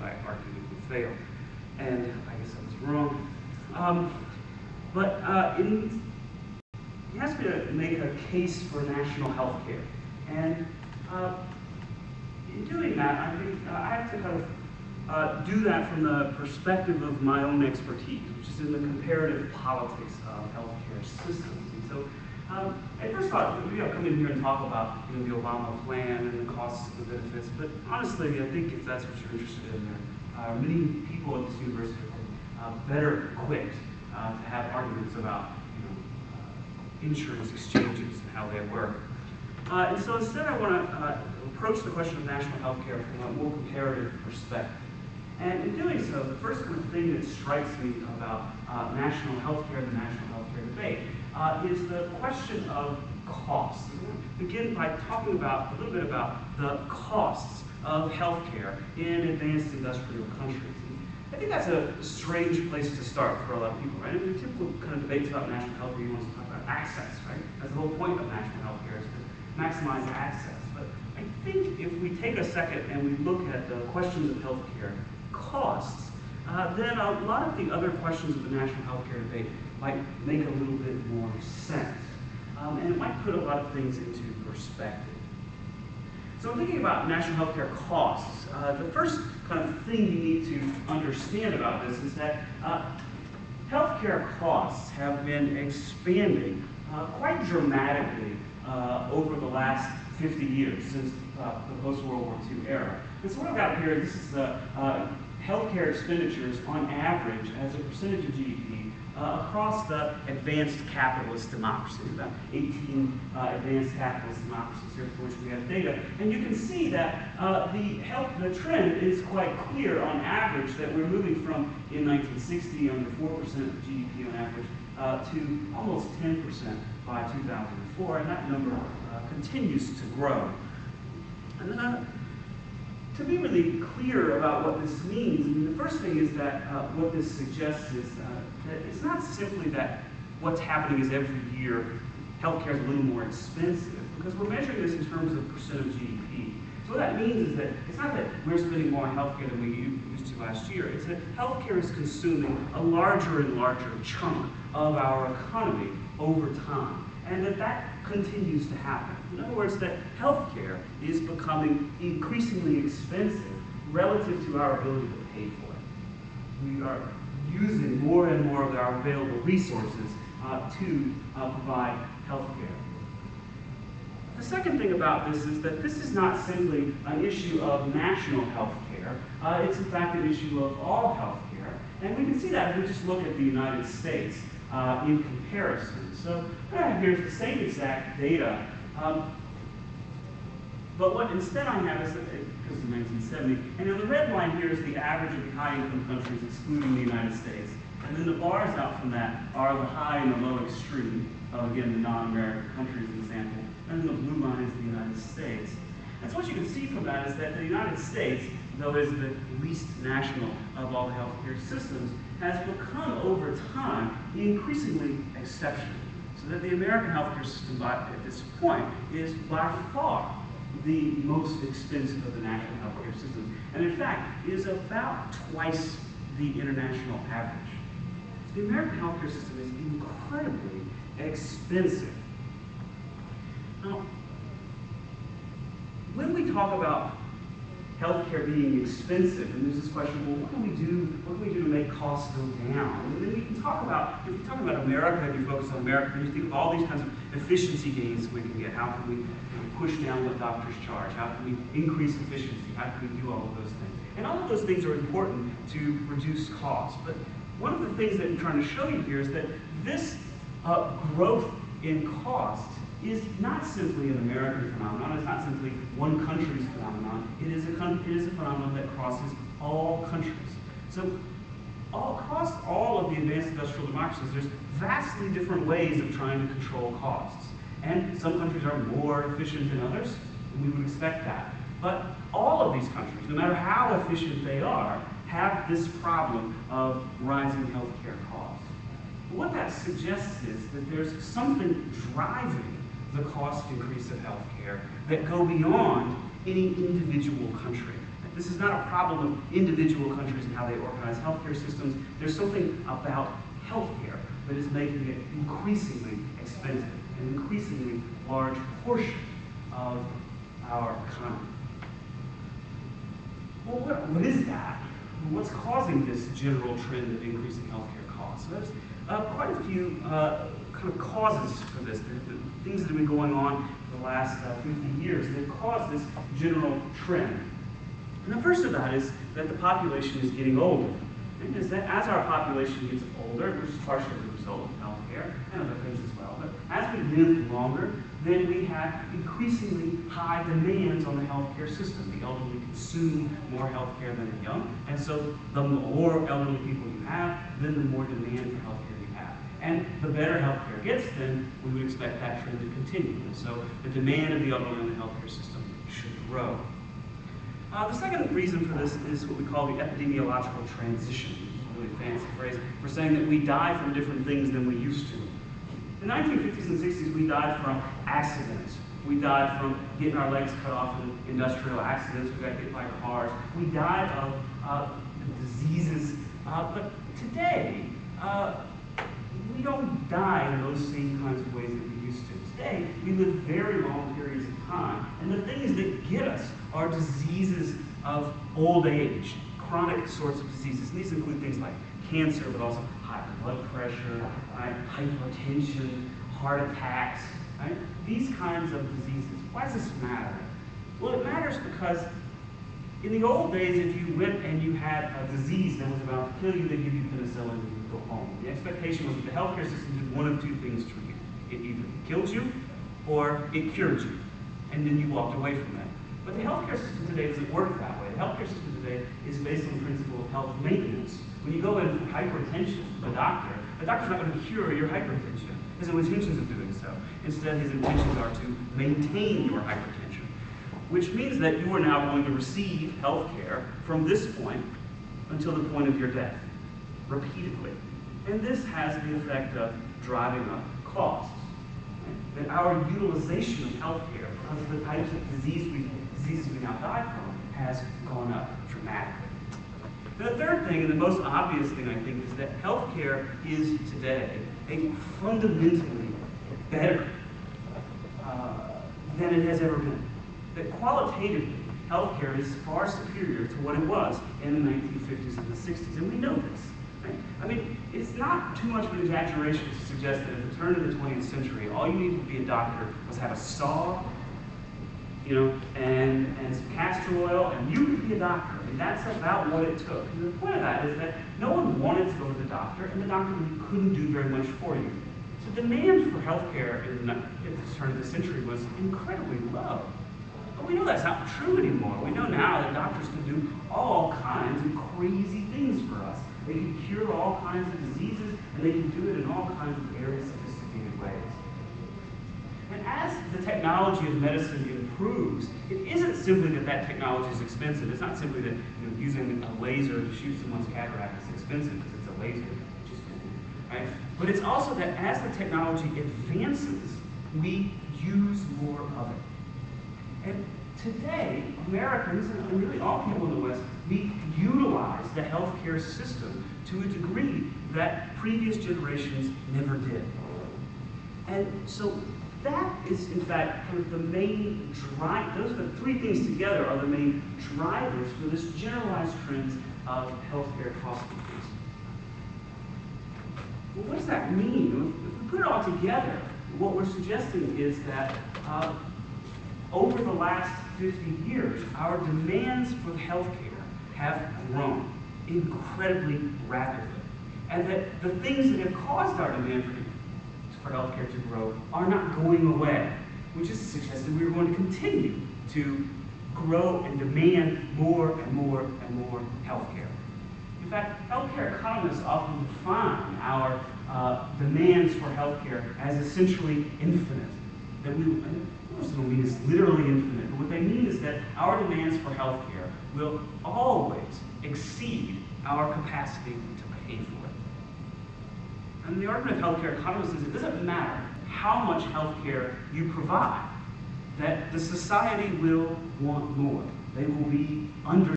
I argued it would fail. And I guess I was wrong. He asked me to make a case for national health care. And in doing that, I think I have to kind of do that from the perspective of my own expertise, which is in the comparative politics of healthcare systems. And so, I first thought, come in here and talk about the Obama plan and the costs and the benefits. But honestly, I think if that's what you're interested in, there are many people at this university who are better equipped to have arguments about insurance exchanges and how they work. And so instead, I want to approach the question of national health care from a more comparative perspective. And in doing so, the first kind of thing that strikes me about national health care, the national health care debate, is the question of cost. I'm going to begin by talking about a little bit about the costs of health care in advanced industrial countries. I think that's a strange place to start for a lot of people, right? In typical kind of debates about national health care, you want to talk about access, right? That's the whole point of national health care, is to maximize access. But I think if we take a second and we look at the questions of health care costs, then a lot of the other questions of the national health care debate might make a little bit more sense. And it might put a lot of things into perspective. So thinking about national health care costs, the first kind of thing you need to understand about this is that healthcare costs have been expanding quite dramatically over the last 50 years, since the post-World War II era. And so what I've got here, this is the healthcare expenditures on average as a percentage of GDP across the advanced capitalist democracies, about 18 advanced capitalist democracies here for which we have data. And you can see that the trend is quite clear on average, that we're moving from, in 1960, under 4% of GDP on average, to almost 10% by 2004, and that number continues to grow. And then to be really clear about what this means, I mean, the first thing is that what this suggests is that it's not simply that what's happening is every year healthcare is a little more expensive, because we're measuring this in terms of percent of GDP. So what that means is that it's not that we're spending more on healthcare than we used to last year. It's that healthcare is consuming a larger and larger chunk of our economy over time, and that continues to happen. In other words, that healthcare is becoming increasingly expensive relative to our ability to pay for it. We are using more and more of our available resources to provide healthcare. The second thing about this is that this is not simply an issue of national health care. It's in fact an issue of all health care. And we can see that if we just look at the United States in comparison. So here's the same exact data. But what instead I have is, because of 1970, and then the red line here is the average of the high-income countries excluding the United States. And then the bars out from that are the high and the low extreme of, again, the non-American countries in the sample. And then the blue line is the United States. And so what you can see from that is that the United States, though is the least national of all the healthcare systems, has become over time increasingly exceptional. So that the American healthcare system at this point is by far the most expensive of the national healthcare systems, and in fact is about twice the international average. So the American healthcare system is incredibly expensive. Now, when we talk about healthcare being expensive, and there's this question, well, what can we do to make costs go down? And then we can talk about, if you're talking about America and you focus on America, and you think of all these kinds of efficiency gains we can get. How can we push down what doctors charge? How can we increase efficiency? How can we do all of those things? And all of those things are important to reduce costs. But one of the things that I'm trying to show you here is that this growth in cost is not simply an American phenomenon. It's not simply one country's phenomenon. It is a phenomenon that crosses all countries. So across all of the advanced industrial democracies, there's vastly different ways of trying to control costs. And some countries are more efficient than others, and we would expect that. But all of these countries, no matter how efficient they are, have this problem of rising healthcare costs. What that suggests is that there's something driving the cost increase of healthcare that go beyond any individual country. this is not a problem of individual countries and how they organize healthcare systems. There's something about healthcare that is making it increasingly expensive, an increasingly large portion of our economy. Well, what is that? What's causing this general trend of increasing healthcare costs? So there's quite a few kind of causes for this. The things that have been going on for the last 50 years that have caused this general trend. And the first of that is that the population is getting older. And is that as our population gets older, which is partially the result of healthcare and other things as well, but as we live longer, then we have increasingly high demands on the healthcare system. The elderly consume more healthcare than the young, and so the more elderly people you have, then the more demand for healthcare you have. And the better healthcare gets, then we would expect that trend to continue. And so the demand of the elderly in the healthcare system should grow. The second reason for this is what we call the epidemiological transition. It's a really fancy phrase for saying that we die from different things than we used to. In the 1950s and 60s, we died from accidents. We died from getting our legs cut off in industrial accidents. We got hit by cars. We died of diseases. But today, we don't die in those same kinds of ways that we used to. Today, we live very long periods of time. And the things that get us are diseases of old age, chronic sorts of diseases. And these include things like cancer, but also high blood pressure, right? Hypertension, heart attacks, right? These kinds of diseases. Why does this matter? Well, it matters because in the old days, if you went and you had a disease that was about to kill you, they'd give you penicillin and you would go home. The expectation was that the healthcare system did one of two things for you. It either killed you or it cured you, and then you walked away from that. But the healthcare system today doesn't work that way. The healthcare system today is based on the principle of health maintenance. When you go in for hypertension to the doctor's not going to cure your hypertension. His intentions of doing so. Instead, his intentions are to maintain your hypertension, which means that you are now going to receive health care from this point until the point of your death, repeatedly. And this has the effect of driving up costs. Right? That our utilization of health care, because of the types of diseases we now die from, has gone up dramatically. The third thing, and the most obvious thing, I think, is that healthcare is today a fundamentally better than it has ever been. That qualitatively, healthcare is far superior to what it was in the 1950s and the 60s, and we know this. Right? I mean, it's not too much of an exaggeration to suggest that at the turn of the 20th century, all you needed to be a doctor was have a saw, and some castor oil, and you could be a doctor. And that's about what it took. And the point of that is that no one wanted to go to the doctor, and the doctor really couldn't do very much for you. So demand for healthcare at the turn of the century was incredibly low. But we know that's not true anymore. We know now that doctors can do all kinds of crazy things for us. They can cure all kinds of diseases, and they can do it in all kinds of very sophisticated ways. And as the technology of medicine improves, it isn't simply that technology is expensive. It's not simply that using a laser to shoot someone's cataract is expensive because it's a laser, right? But it's also that as the technology advances, we use more of it. And today, Americans, and really all people in the West, we utilize the healthcare system to a degree that previous generations never did. And so that is, in fact, kind of the main drive. Those are the three things together are the main drivers for this generalized trend of healthcare cost increase. Well, what does that mean? If we put it all together, what we're suggesting is that over the last 50 years, our demands for healthcare have grown incredibly rapidly. And that the things that have caused our demand for healthcare to grow are not going away, which is to suggest that we're going to continue to grow and demand more and more and more healthcare. In fact, healthcare economists often define our demands for healthcare as essentially infinite. That of course, they don't mean it's literally infinite, but what they mean is that our demands for healthcare will always exceed our capacity to pay for it. And the argument of healthcare economists is it doesn't matter how much healthcare you provide, that the society will want more. They will be under